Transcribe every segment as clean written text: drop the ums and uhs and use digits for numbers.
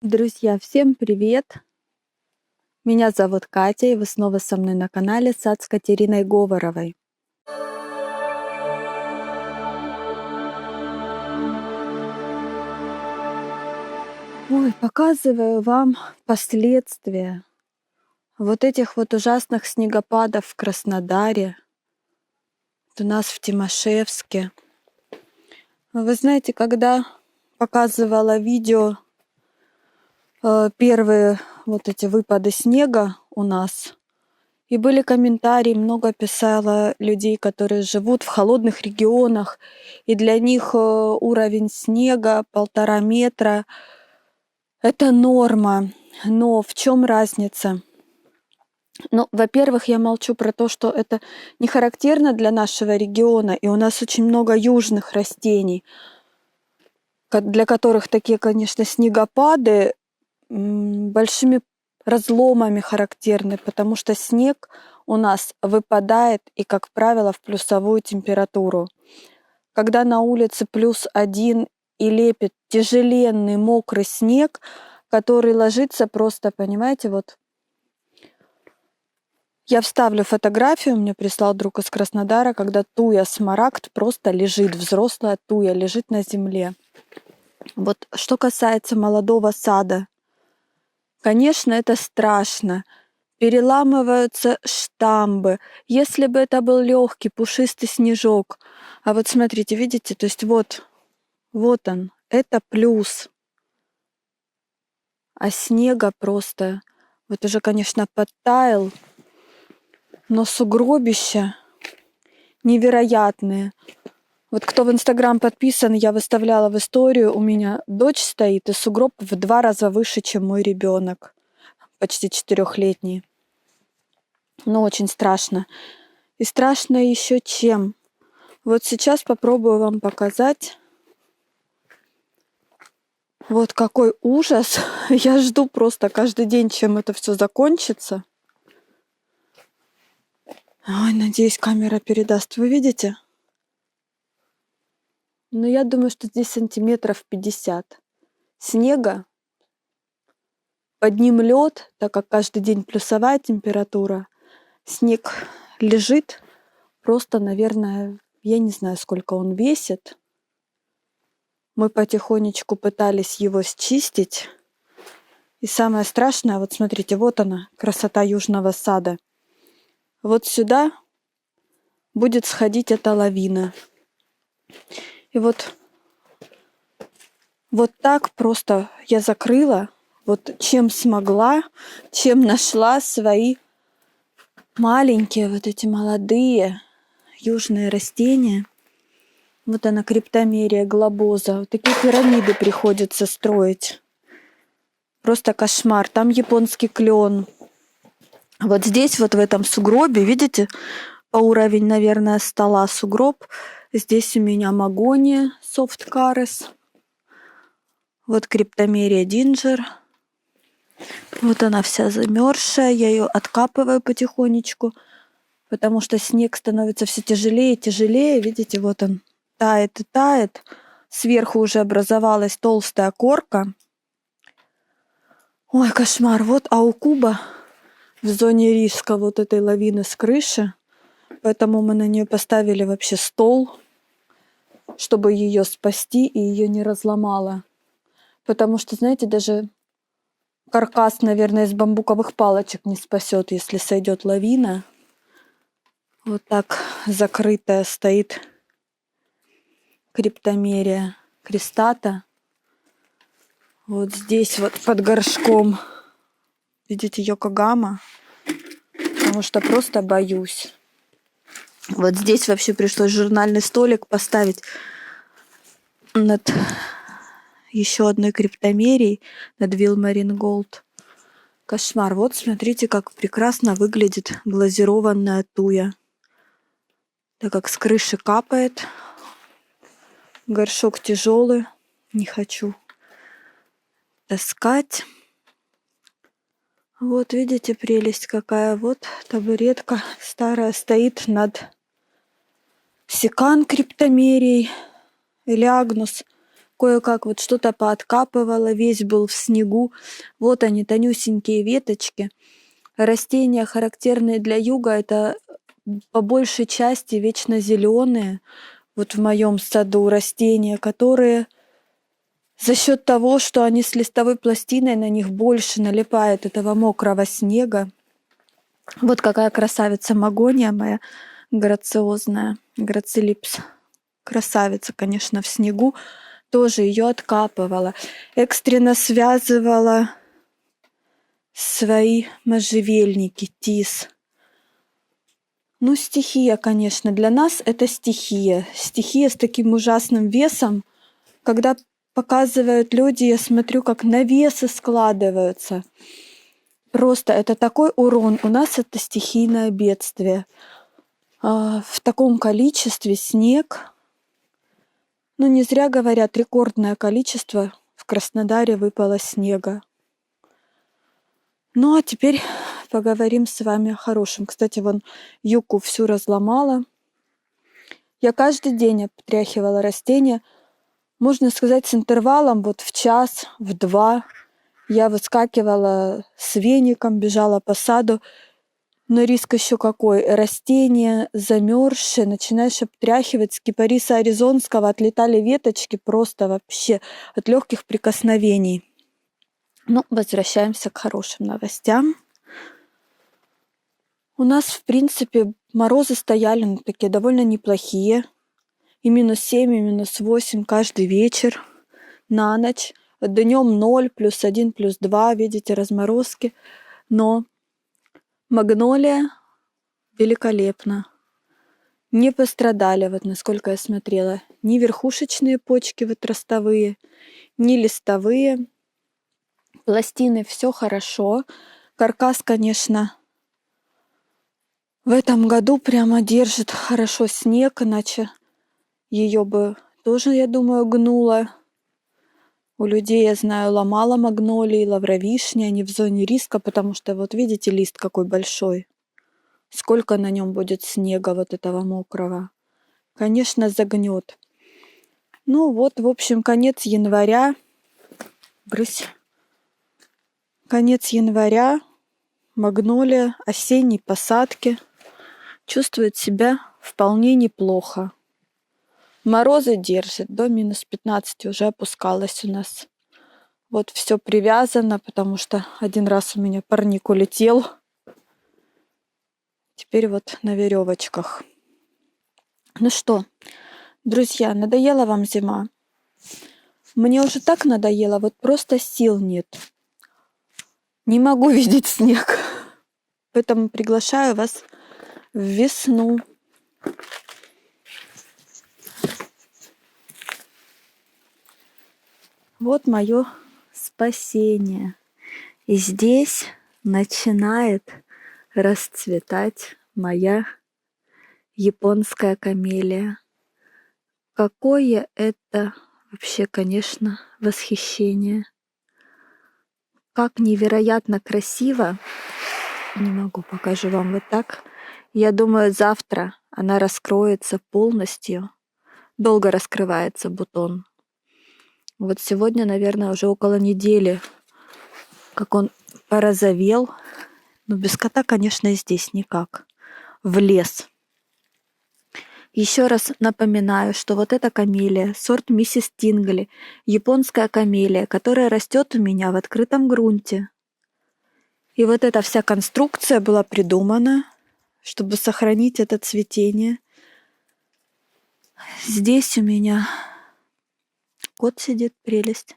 Друзья, всем привет! Меня зовут Катя, и вы снова со мной на канале «Сад с Катериной Говоровой». Ой, показываю вам последствия вот этих вот ужасных снегопадов в Краснодаре, у нас в Тимашевске. Вы знаете, когда показывала видео первые вот эти выпады снега у нас, и были комментарии, много писало людей, которые живут в холодных регионах, и для них уровень снега 1,5 метра — это норма. Но в чем разница? Ну, во-первых, я молчу про то, что это не характерно для нашего региона, и у нас очень много южных растений, для которых такие, конечно, снегопады большими разломами характерны, потому что снег у нас выпадает и, как правило, в плюсовую температуру. Когда на улице +1 и лепит тяжеленный мокрый снег, который ложится просто, понимаете, вот. Я вставлю фотографию, мне прислал друг из Краснодара, когда туя-смарагд просто лежит, взрослая туя лежит на земле. Вот что касается молодого сада, конечно, это страшно. Переламываются штамбы. Если бы это был легкий пушистый снежок. А вот смотрите, видите, то есть вот он, это плюс. А снега просто, вот уже, конечно, подтаял, но сугробища невероятные. Вот кто в Инстаграм подписан, я выставляла в историю, у меня дочь стоит, и сугроб в 2 раза выше, чем мой ребенок, почти 4-летний. Но очень страшно. И страшно еще чем. Вот сейчас попробую вам показать. Вот какой ужас. Я жду просто каждый день, чем это все закончится. Ой, надеюсь, камера передаст. Вы видите? Но я думаю, что здесь сантиметров 50 снега. Под ним лед, так как каждый день плюсовая температура. Снег лежит. Просто, наверное, я не знаю, сколько он весит. Мы потихонечку пытались его счистить. И самое страшное, вот смотрите, вот она, красота южного сада. Вот сюда будет сходить эта лавина. И вот так просто я закрыла, вот чем смогла, чем нашла свои маленькие, вот эти молодые южные растения. Вот она, криптомерия глобоза. Вот такие пирамиды приходится строить. Просто кошмар. Там японский клен. Вот здесь, вот в этом сугробе, видите, по уровень, наверное, стола сугроб. Здесь у меня магония Soft Cares. Вот криптомерия Ginger. Вот она вся замерзшая. Я ее откапываю потихонечку, потому что снег становится все тяжелее и тяжелее. Видите, вот он тает и тает. Сверху уже образовалась толстая корка. Ой, кошмар. Вот Аукуба в зоне риска вот этой лавины с крыши. Поэтому мы на нее поставили вообще стол, чтобы ее спасти и ее не разломало. Потому что, знаете, даже каркас, наверное, из бамбуковых палочек не спасет, если сойдет лавина. Вот так закрытая стоит криптомерия крестата. Вот здесь вот под горшком, видите, Йокогама, потому что просто боюсь. Вот здесь вообще пришлось журнальный столик поставить над еще одной криптомерией, над Вилмарин Голд. Кошмар. Вот смотрите, как прекрасно выглядит глазированная туя. Так как с крыши капает. Горшок тяжелый. Не хочу таскать. Вот видите, прелесть какая. Вот табуретка старая стоит над секан криптомерией или агнус. Кое-как вот что-то пооткапывала, весь был в снегу. Вот они, тонюсенькие веточки. Растения, характерные для юга, это по большей части вечно зеленые. Вот в моем саду растения, которые за счет того, что они с листовой пластиной, на них больше налипает этого мокрого снега. Вот какая красавица магония моя грациозная, грацилипс. Красавица, конечно, в снегу. Тоже ее откапывала. Экстренно связывала свои можжевельники, тис. Ну, стихия, конечно, для нас это стихия. Стихия с таким ужасным весом. Когда показывают люди, я смотрю, как навесы складываются. Просто это такой урон. У нас это стихийное бедствие. В таком количестве снег. Ну, не зря говорят, рекордное количество в Краснодаре выпало снега. Ну, а теперь поговорим с вами о хорошем. Кстати, вон юку всю разломала. Я каждый день обтряхивала растения. Можно сказать, с интервалом вот в час, в два. Я выскакивала с веником, бежала по саду. Но риск еще какой. Растения замерзшие, начинаешь обтряхивать. С кипариса аризонского отлетали веточки просто вообще от легких прикосновений. Ну, возвращаемся к хорошим новостям. У нас, в принципе, морозы стояли, ну, такие довольно неплохие. И -7, и -8 каждый вечер на ночь. Днем 0, +1, +2, видите, разморозки. Но магнолия великолепно. Не пострадали, вот насколько я смотрела, ни верхушечные почки вот ростовые, ни листовые. Пластины все хорошо. Каркас, конечно, в этом году прямо держит хорошо снег, иначе ее бы тоже, я думаю, гнуло. У людей, я знаю, ломала магнолии, лавровишни, они в зоне риска, потому что вот видите, лист какой большой. Сколько на нем будет снега вот этого мокрого. Конечно, загнет. Ну вот, в общем, конец января. Брысь. Конец января. Магнолия, осенней посадки. Чувствует себя вполне неплохо. Морозы держит. До -15 уже опускалось у нас. Вот все привязано, потому что один раз у меня парник улетел. Теперь вот на веревочках. Ну что, друзья, надоела вам зима? Мне уже так надоело, вот просто сил нет. Не могу видеть снег. Поэтому приглашаю вас в весну. Вот мое спасение. И здесь начинает расцветать моя японская камелия. Какое это вообще, конечно, восхищение. Как невероятно красиво. Не могу, покажу вам вот так. Я думаю, завтра она раскроется полностью. Долго раскрывается бутон. Вот сегодня, наверное, уже около недели, как он порозовел. Но без кота, конечно, и здесь никак. В лес. Еще раз напоминаю, что вот эта камелия, сорт миссис Тингли, японская камелия, которая растет у меня в открытом грунте. И вот эта вся конструкция была придумана, чтобы сохранить это цветение. Здесь у меня кот сидит, прелесть.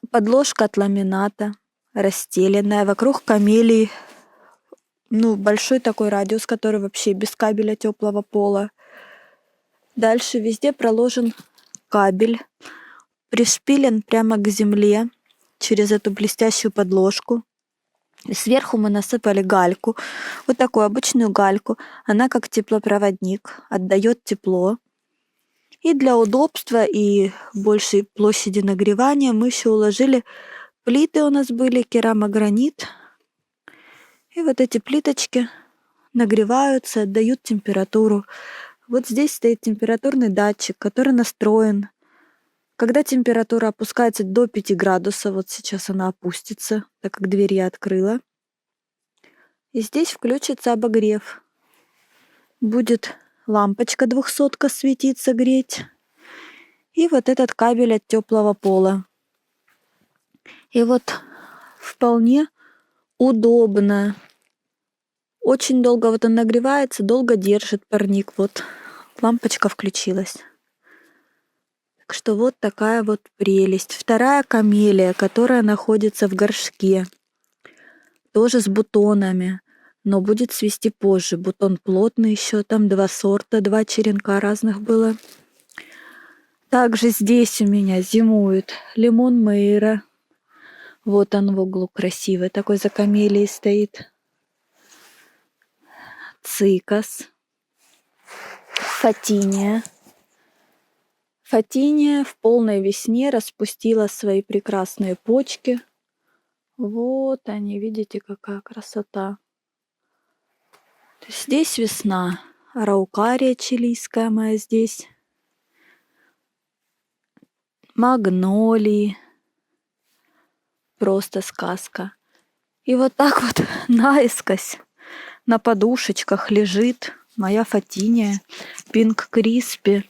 Подложка от ламината, расстеленная вокруг камелии. Ну, большой такой радиус, который вообще без кабеля теплого пола. Дальше везде проложен кабель, пришпилен прямо к земле через эту блестящую подложку. И сверху мы насыпали гальку, вот такую обычную гальку. Она как теплопроводник, отдает тепло. И для удобства и большей площади нагревания мы еще уложили плиты, у нас были керамогранит. И вот эти плиточки нагреваются, отдают температуру. Вот здесь стоит температурный датчик, который настроен Когда температура опускается до 5 градусов, вот сейчас она опустится, так как дверь я открыла, и здесь включится обогрев. Будет лампочка 200 светиться, греть. И вот этот кабель от теплого пола. И вот вполне удобно. Очень долго вот он нагревается, долго держит парник. Вот лампочка включилась. Так что вот такая вот прелесть. Вторая камелия, которая находится в горшке. Тоже с бутонами, но будет цвести позже. Бутон плотный еще, там 2 сорта, 2 черенка разных было. Также здесь у меня зимует лимон Мейра. Вот он в углу красивый, такой за камелией стоит. Цикас. Фатиния. Фатиния в полной весне распустила свои прекрасные почки. Вот они, видите, какая красота. То есть здесь весна. Араукария чилийская моя здесь. Магнолии. Просто сказка. И вот так вот наискось на подушечках лежит моя Фатиния Пинк Криспи.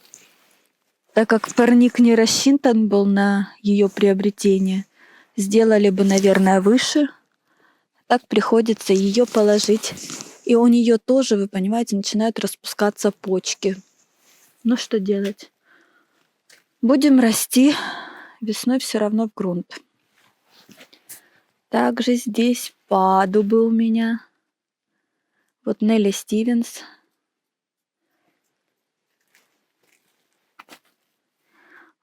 Так как парник не рассчитан был на ее приобретение, сделали бы, наверное, выше. Так приходится ее положить. И у нее тоже, вы понимаете, начинают распускаться почки. Ну что делать? Будем расти. Весной все равно в грунт. Также здесь паду был у меня. Вот Нелли Стивенс.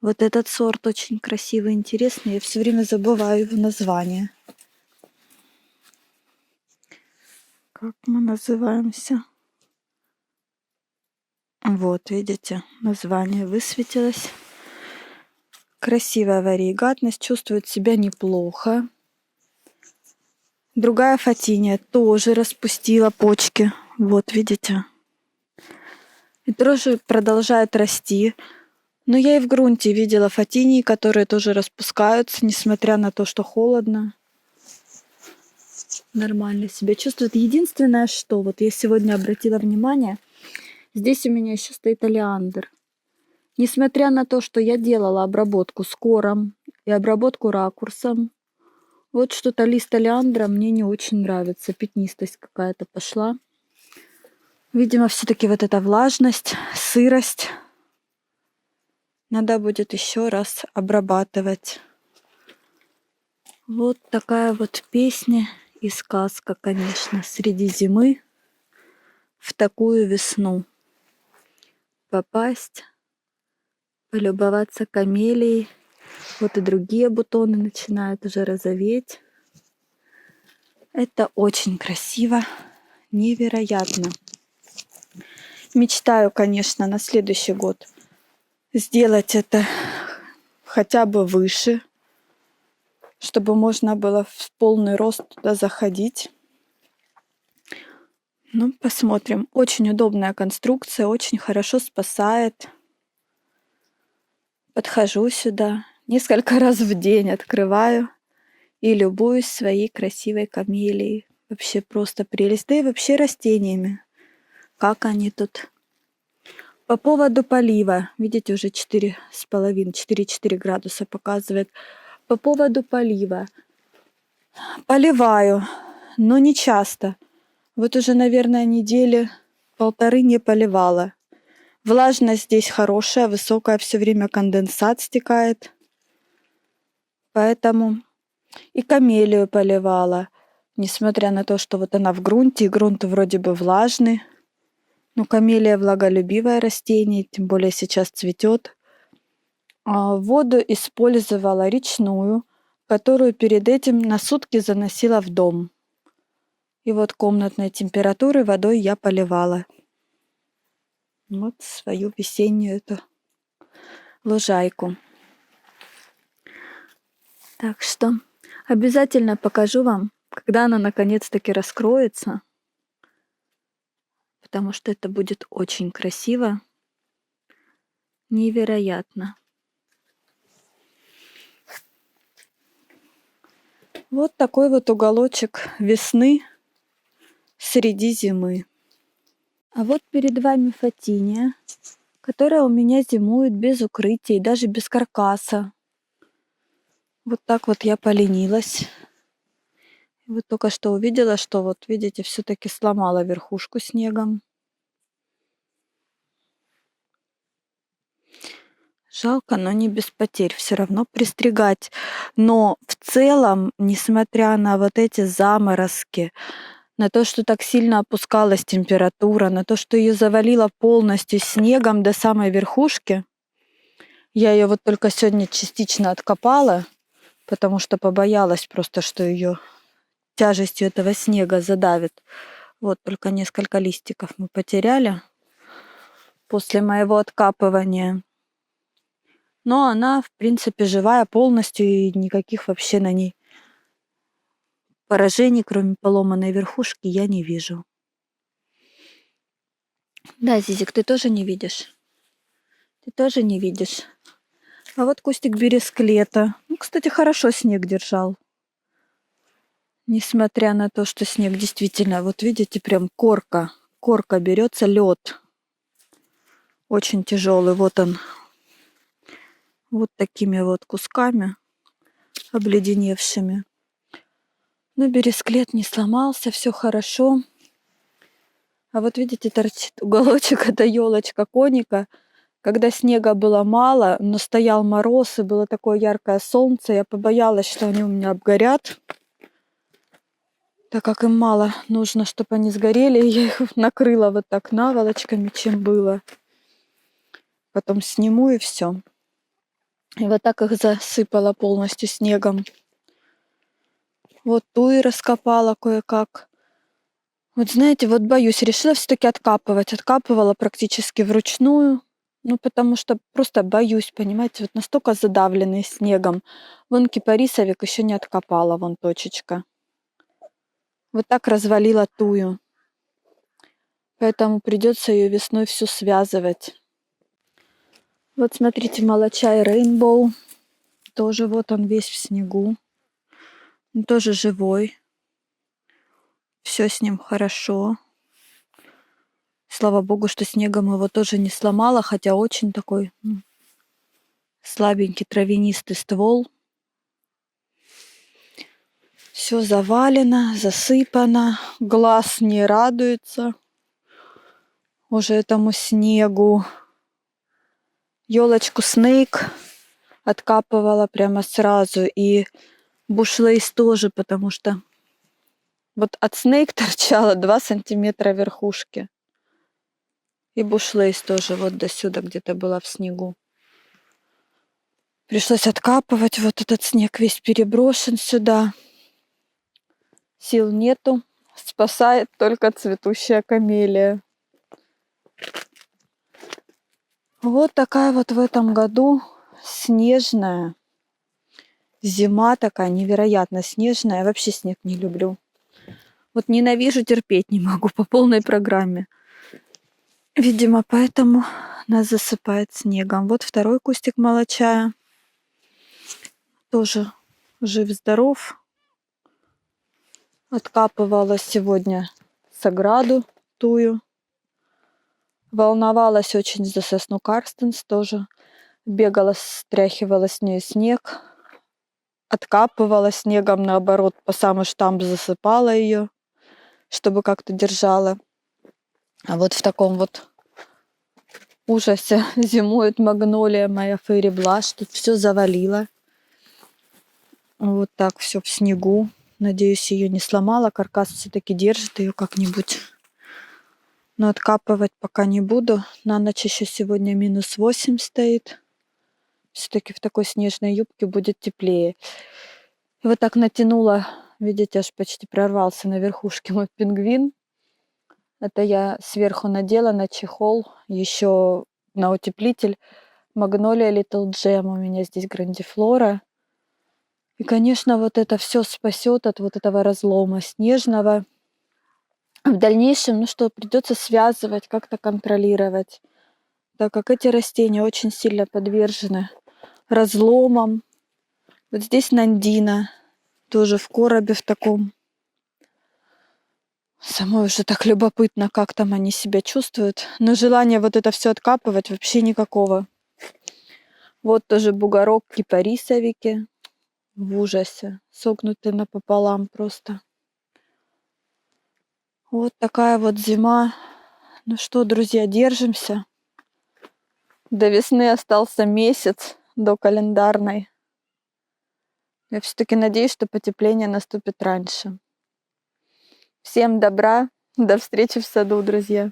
Вот этот сорт очень красивый, интересный. Я все время забываю его название. Как мы называемся? Вот, видите, название высветилось. Красивая вариегатность, чувствует себя неплохо. Другая Фатиния тоже распустила почки. Вот, видите. И тоже продолжает расти. Но я и в грунте видела Фатинии, которые тоже распускаются, несмотря на то, что холодно. Нормально себя чувствует. Единственное, что вот я сегодня обратила внимание, здесь у меня еще стоит олеандр. Несмотря на то, что я делала обработку с кором и обработку ракурсом, вот что-то лист олеандра мне не очень нравится. Пятнистость какая-то пошла. Видимо, все-таки вот эта влажность, сырость. Надо будет еще раз обрабатывать. Вот такая вот песня и сказка, конечно, среди зимы в такую весну. Попасть, полюбоваться камелией. Вот и другие бутоны начинают уже розоветь. Это очень красиво, невероятно. Мечтаю, конечно, на следующий год сделать это хотя бы выше, чтобы можно было в полный рост туда заходить. Ну, посмотрим. Очень удобная конструкция, очень хорошо спасает. Подхожу сюда, несколько раз в день открываю и любуюсь своей красивой камелией. Вообще просто прелесть. Да и вообще растениями. Как они тут. По поводу полива. Видите, уже 4,5-4,4 градуса показывает. По поводу полива. Поливаю, но не часто. Вот уже, наверное, недели 1,5 не поливала. Влажность здесь хорошая, высокая, все время конденсат стекает. Поэтому и камелию поливала. Несмотря на то, что вот она в грунте, и грунт вроде бы влажный. Но камелия влаголюбивое растение, тем более сейчас цветет. Воду использовала речную, которую перед этим на сутки заносила в дом. И вот комнатной температуры водой я поливала. Вот свою весеннюю эту лужайку. Так что обязательно покажу вам, когда она наконец-таки раскроется, потому что это будет очень красиво, невероятно. Вот такой вот уголочек весны среди зимы. А вот перед вами Фатиния, которая у меня зимует без укрытия и даже без каркаса. Вот так вот я поленилась. Вот только что увидела, что вот, видите, все-таки сломала верхушку снегом. Жалко, но не без потерь. Все равно пристригать. Но в целом, несмотря на вот эти заморозки, на то, что так сильно опускалась температура, на то, что ее завалило полностью снегом до самой верхушки, я ее вот только сегодня частично откопала, потому что побоялась просто, что ее тяжестью этого снега задавит. Вот только несколько листиков мы потеряли после моего откапывания. Но она, в принципе, живая полностью, и никаких вообще на ней поражений, кроме поломанной верхушки, я не вижу. Да, Зизик, ты тоже не видишь? Ты тоже не видишь? А вот кустик бересклета. Ну, кстати, хорошо снег держал. Несмотря на то, что снег действительно, вот видите, прям корка. Корка берется, лед. Очень тяжелый. Вот он. Вот такими вот кусками обледеневшими. Но бересклет не сломался, все хорошо. А вот видите, торчит уголочек, это елочка коника. Когда снега было мало, но стоял мороз и было такое яркое солнце, я побоялась, что они у меня обгорят. Так как им мало нужно, чтобы они сгорели, я их накрыла вот так наволочками, чем было. Потом сниму и все. И вот так их засыпала полностью снегом. Вот туи раскопала кое-как. Вот знаете, вот боюсь, решила все-таки откапывать. Откапывала практически вручную. Ну, потому что просто боюсь, понимаете, вот настолько задавленный снегом. Вон кипарисовик еще не откопала, вон точечка. Вот так развалила тую. Поэтому придется ее весной всю связывать. Вот смотрите, молочай Рейнбоу. Тоже вот он весь в снегу. Он тоже живой. Все с ним хорошо. Слава богу, что снегом его тоже не сломала, хотя очень такой слабенький травянистый ствол. Все завалено, засыпано. Глаз не радуется уже этому снегу. Елочку Снейк откапывала прямо сразу. И бушлейс тоже, потому что вот от Снейк торчало 2 сантиметра верхушки. И бушлейс тоже вот до сюда где-то была в снегу. Пришлось откапывать. Вот этот снег весь переброшен сюда. Сил нету. Спасает только цветущая камелия. Вот такая вот в этом году снежная зима, такая невероятно снежная. Я вообще снег не люблю. Вот ненавижу, терпеть не могу по полной программе. Видимо, поэтому нас засыпает снегом. Вот второй кустик молочая. Тоже жив-здоров. Откапывала сегодня саграду тую. Волновалась очень за сосну Карстенс тоже. Бегала, стряхивала с нее снег. Откапывала снегом, наоборот, по самый штамп засыпала ее, чтобы как-то держала. А вот в таком вот ужасе зимует магнолия моя Фейри Блаш. Тут все завалило. Вот так все в снегу. Надеюсь, ее не сломала. Каркас все-таки держит ее как-нибудь. Но откапывать пока не буду. На ночь еще сегодня -8 стоит. Все-таки в такой снежной юбке будет теплее. И вот так натянула, видите, аж почти прорвался на верхушке мой пингвин. Это я сверху надела на чехол, еще на утеплитель Magnolia Little Gem. У меня здесь грандифлора. И, конечно, вот это все спасет от вот этого разлома снежного. В дальнейшем, ну что, придется связывать, как-то контролировать, так как эти растения очень сильно подвержены разломам. Вот здесь нандина тоже в коробе в таком. Самой уже так любопытно, как там они себя чувствуют. Но желания вот это все откапывать вообще никакого. Вот тоже бугорок кипарисовики. В ужасе. Согнуты напополам просто. Вот такая вот зима. Ну что, друзья, держимся. До весны остался месяц, до календарной. Я все-таки надеюсь, что потепление наступит раньше. Всем добра, до встречи в саду, друзья.